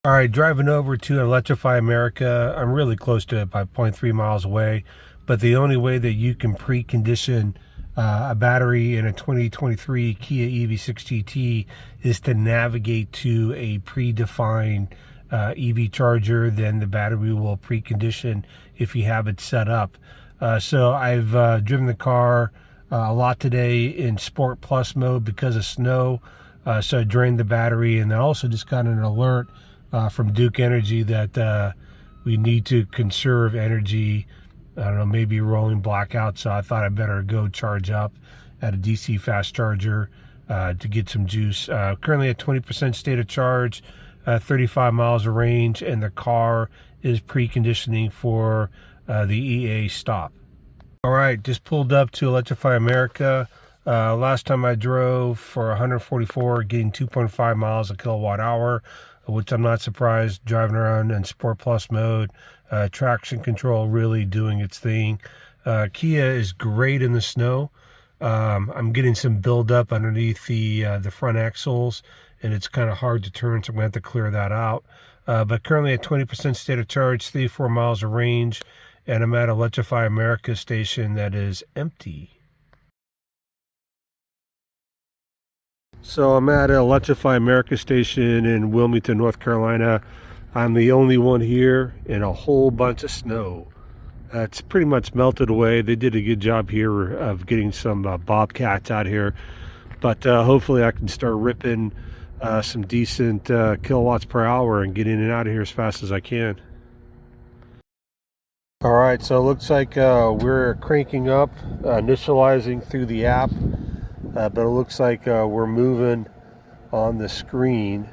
All right, driving over to Electrify America. I'm really close to it, by 0.3 miles away. But the only way that you can precondition a battery in a 2023 Kia EV6 GT is to navigate to a predefined EV charger. Then the battery will precondition if you have it set up. So I've driven the car a lot today in Sport Plus mode because of snow. So I drained the battery, and then also just got an alert from Duke Energy that we need to conserve energy. I don't know, maybe rolling blackout, so I thought I better go charge up at a DC fast charger to get some juice. Currently at 20% state of charge, 35 miles of range, and the car is preconditioning for the EA stop. All right, just pulled up to Electrify America. Last time I drove for 144, getting 2.5 miles a kilowatt hour, which I'm not surprised, driving around in Sport Plus mode. Traction control really doing its thing. Kia is great in the snow. I'm getting some buildup underneath the front axles, and it's kind of hard to turn, so I'm going to have to clear that out. But currently at 20% state of charge, 34 miles of range, and I'm at Electrify America station that is empty. So I'm at Electrify America station in Wilmington, North Carolina. I'm the only one here in a whole bunch of snow. It's pretty much melted away. They did a good job here of getting some bobcats out here. But hopefully I can start ripping some decent kilowatts per hour and get in and out of here as fast as I can. All right, so it looks like we're cranking up, initializing through the app. But it looks like we're moving on the screen.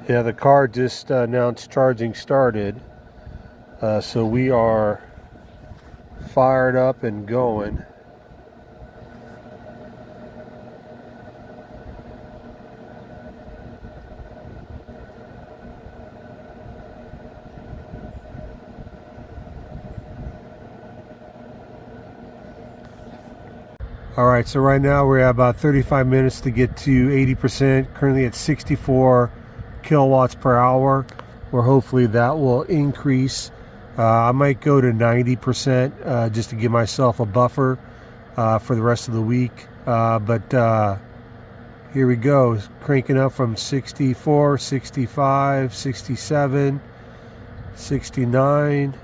Yeah, the car just announced charging started. So we are fired up and going. All right, so right now we're at about 35 minutes to get to 80%, currently at 64 kilowatts per hour, where hopefully that will increase. I might go to 90% just to give myself a buffer for the rest of the week. But here we go, cranking up from 64, 65, 67, 69.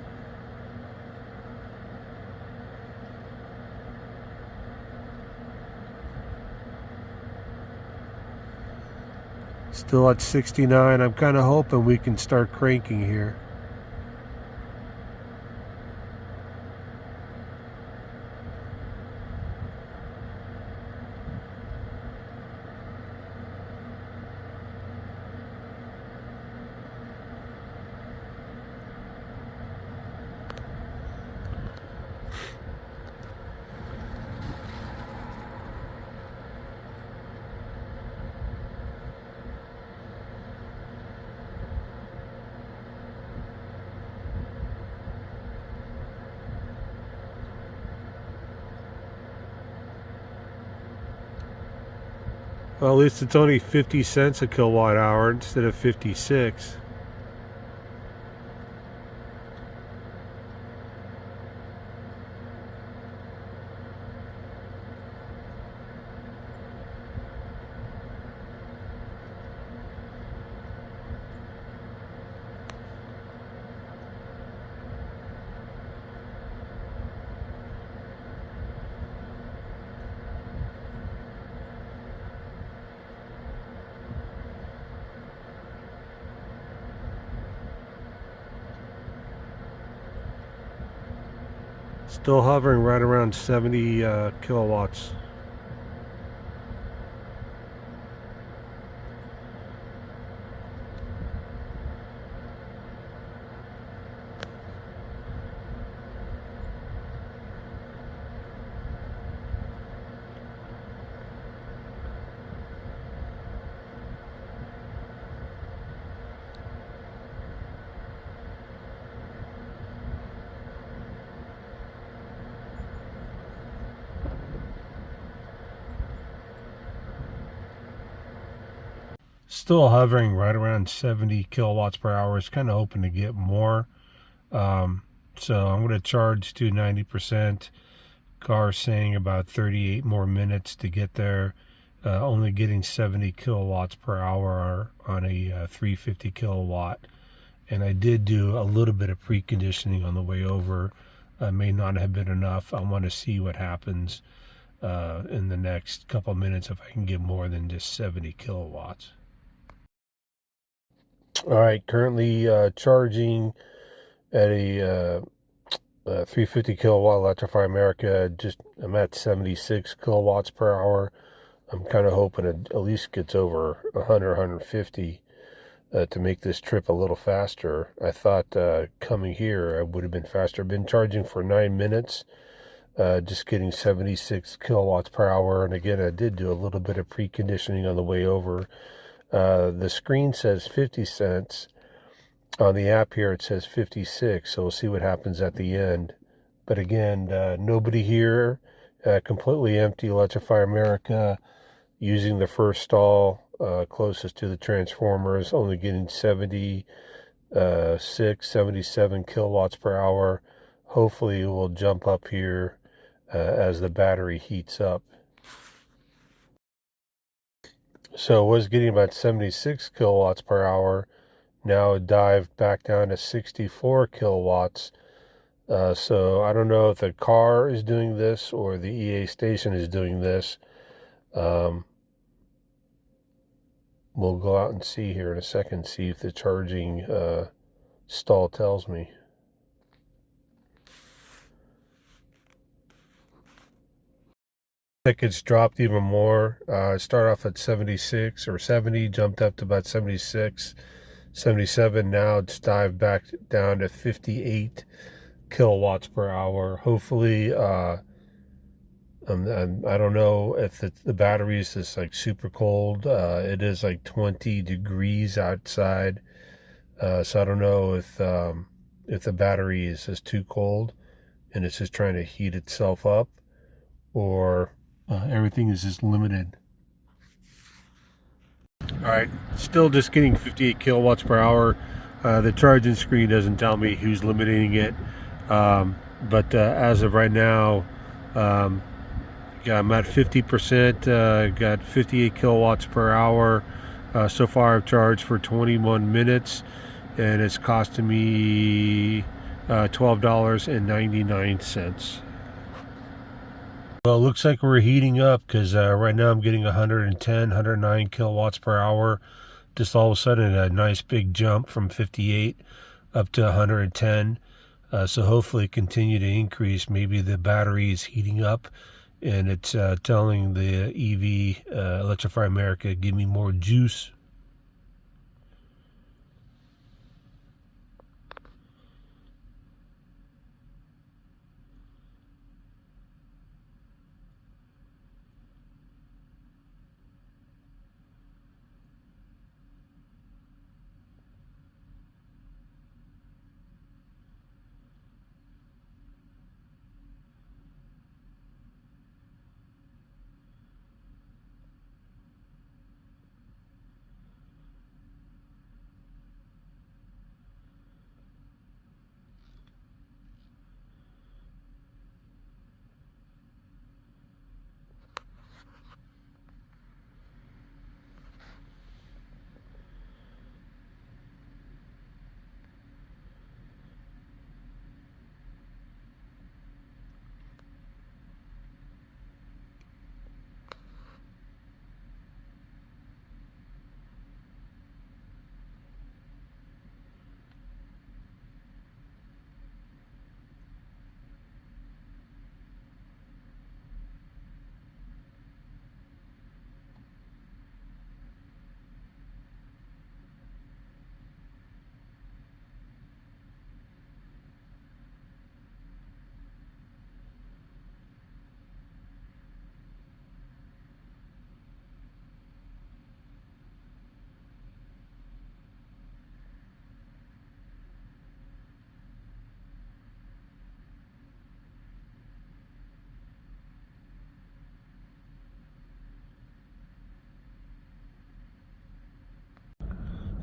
Still at 69. I'm kind of hoping we can start cranking here. Well, at least it's only 50 cents a kilowatt hour instead of 56. Still hovering right around 70 kilowatts. Still hovering right around 70 kilowatts per hour. It's kind of hoping to get more. So I'm going to charge to 90%. Car's saying about 38 more minutes to get there. Only getting 70 kilowatts per hour on a 350 kilowatt. And I did do a little bit of preconditioning on the way over. May not have been enough. I want to see what happens in the next couple of minutes if I can get more than just 70 kilowatts. All right, currently charging at a 350 kilowatt Electrify America. I'm at 76 kilowatts per hour. I'm kind of hoping it at least gets over 100, 150 to make this trip a little faster. I thought coming here I would have been faster. I've been charging for 9 minutes, just getting 76 kilowatts per hour. And again, I did do a little bit of preconditioning on the way over. The screen says 50 cents. On the app here, it says 56, so we'll see what happens at the end. But again, nobody here, completely empty Electrify America, using the first stall closest to the transformers, only getting 76, 77 kilowatts per hour. Hopefully it will jump up here as the battery heats up. So it was getting about 76 kilowatts per hour. Now it dived back down to 64 kilowatts. So I don't know if the car is doing this or the EA station is doing this. We'll go out and see here in a second, see if the charging stall tells me. Tickets dropped even more. Started off at 76 or 70, jumped up to about 76, 77. Now it's dived back down to 58 kilowatts per hour. Hopefully, I don't know if the battery is just like super cold. It is like 20 degrees outside. So I don't know if the battery is just too cold and it's just trying to heat itself up, or everything is just limited. All right, still just getting 58 kilowatts per hour. The charging screen doesn't tell me who's limiting it, but as of right now, yeah, I'm at 50%. Got 58 kilowatts per hour. So far, I've charged for 21 minutes, and it's costing me $12.99. Well, it looks like we're heating up because right now I'm getting 110, 109 kilowatts per hour. Just all of a sudden, a nice big jump from 58 up to 110. So hopefully continue to increase. Maybe the battery is heating up and it's telling the EV, Electrify America, give me more juice.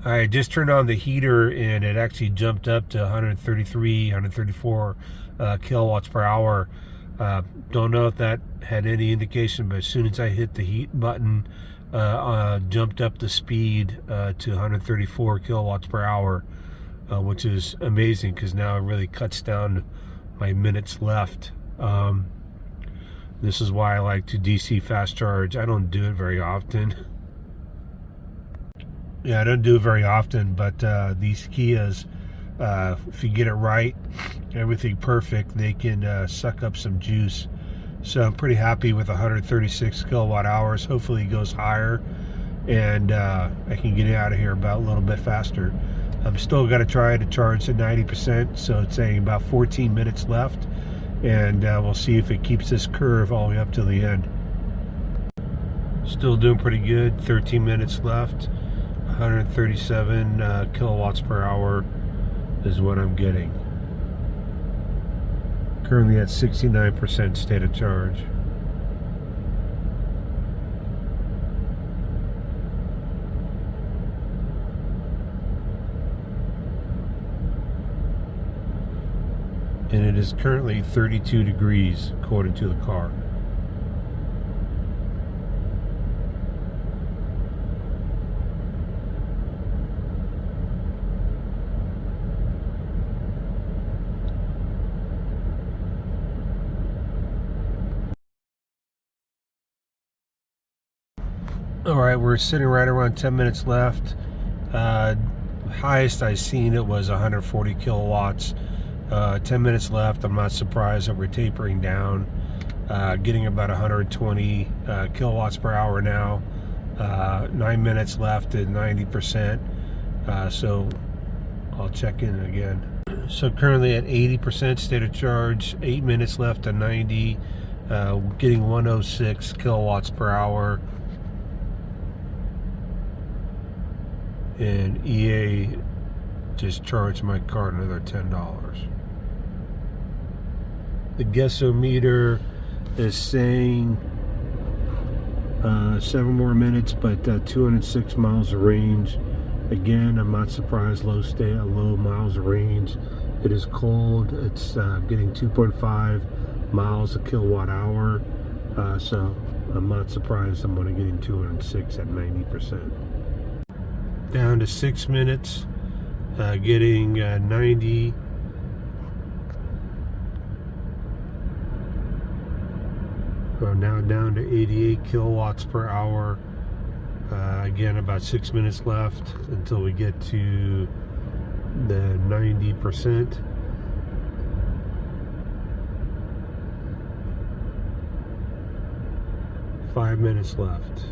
I just turned on the heater and it actually jumped up to 133, 134 kilowatts per hour. Don't know if that had any indication, but as soon as I hit the heat button, jumped up the speed to 134 kilowatts per hour, which is amazing because now it really cuts down my minutes left. This is why I like to DC fast charge. I don't do it very often. Yeah, I don't do it very often, but these Kias, if you get it right, everything perfect, they can suck up some juice. So I'm pretty happy with 136 kilowatt hours. Hopefully it goes higher, and I can get it out of here about a little bit faster. I'm still got to try to charge at 90%, so it's saying about 14 minutes left, and we'll see if it keeps this curve all the way up to the end. Still doing pretty good. 13 minutes left. 137 kilowatts per hour is what I'm getting. Currently at 69% state of charge. And it is currently 32 degrees according to the car. All right, we're sitting right around 10 minutes left. Highest I've seen it was 140 kilowatts. 10 minutes left. I'm not surprised that we're tapering down, getting about 120 kilowatts per hour now. 9 minutes left at 90%. So I'll check in again. So currently at 80% state of charge. 8 minutes left to 90. Getting 106 kilowatts per hour. And EA just charged my car another $10. The guessometer is saying 7 more minutes, but 206 miles of range. Again, I'm not surprised. Low miles of range. It is cold. It's getting 2.5 miles a kilowatt hour. So I'm not surprised I'm only getting 206 at 90%. Down to 6 minutes, getting 90. We're now down to 88 kilowatts per hour. Again, about 6 minutes left until we get to the 90%. Five minutes left.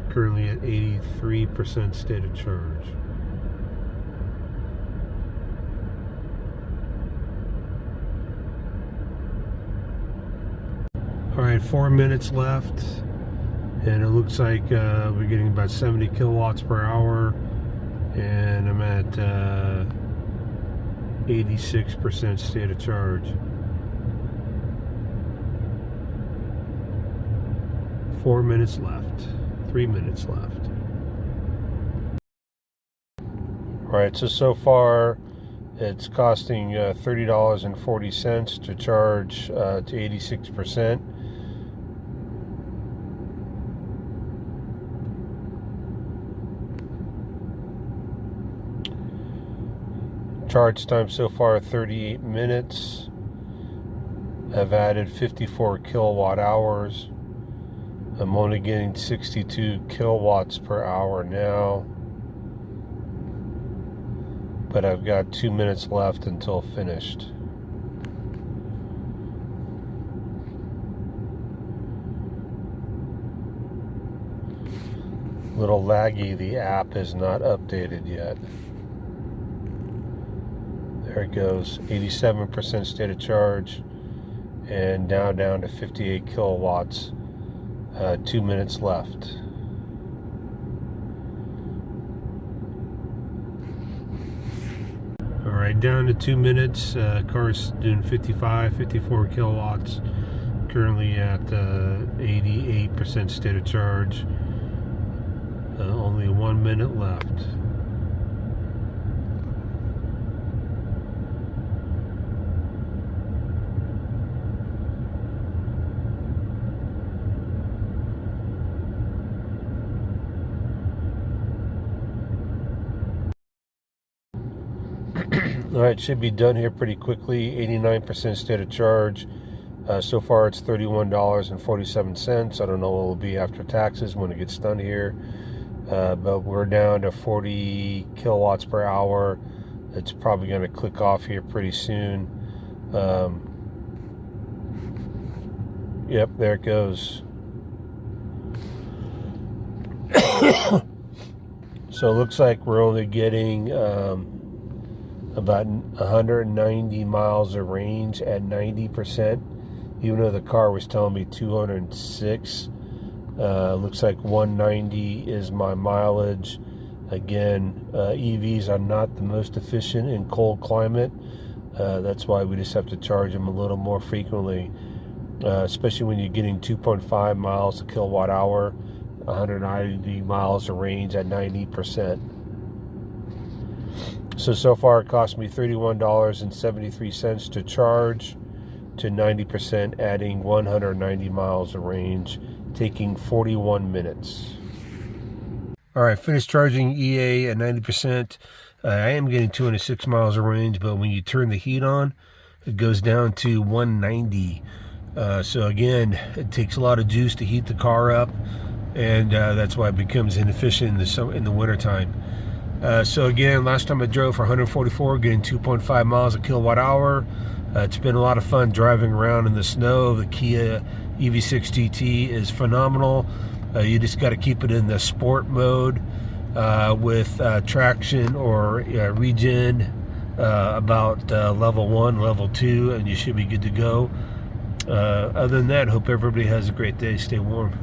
Currently at 83% state of charge. All right, 4 minutes left, and it looks like we're getting about 70 kilowatts per hour, and I'm at 86% state of charge. 4 minutes left. 3 minutes left. All right, so far it's costing $30.40 to charge to 86%. Charge time so far 38 minutes. I've added 54 kilowatt hours. I'm only getting 62 kilowatts per hour now, but I've got 2 minutes left until finished. Little laggy, the app is not updated yet. There it goes, 87% state of charge, and now down to 58 kilowatts. 2 minutes left. All right, down to 2 minutes. Car's doing 54 kilowatts. Currently at 88% state of charge. Only Only 1 minute left. All right, should be done here pretty quickly. 89% state of charge. So far it's $31.47. I don't know what it will be after taxes when it gets done here. But we're down to 40 kilowatts per hour. It's probably going to click off here pretty soon. Yep, there it goes. So it looks like we're only getting about 190 miles of range at 90%, even though the car was telling me 206. Looks like 190 is my mileage. Again, EVs are not the most efficient in cold climate. That's why we just have to charge them a little more frequently, especially when you're getting 2.5 miles a kilowatt hour, 190 miles of range at 90%. So far it cost me $31.73 to charge to 90%, adding 190 miles of range, taking 41 minutes. All right, finished charging EA at 90%. I am getting 206 miles of range, but when you turn the heat on, it goes down to 190. So again, it takes a lot of juice to heat the car up, and that's why it becomes inefficient in the wintertime. So again, last time I drove for 144, getting 2.5 miles a kilowatt hour. It's been a lot of fun driving around in the snow. The Kia EV6 GT is phenomenal. You just got to keep it in the sport mode with traction or regen about level 1, level 2, and you should be good to go. Other than that, hope everybody has a great day. Stay warm.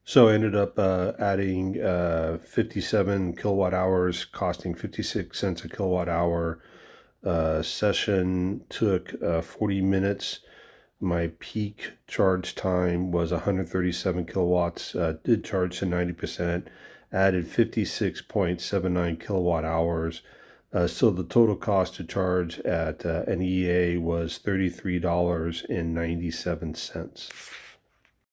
So I ended up adding 57 kilowatt hours, costing 56 cents a kilowatt hour. Session took 40 minutes. My peak charge time was 137 kilowatts. Did charge to 90%. Added 56.79 kilowatt hours. So the total cost to charge at an EA was $33.97.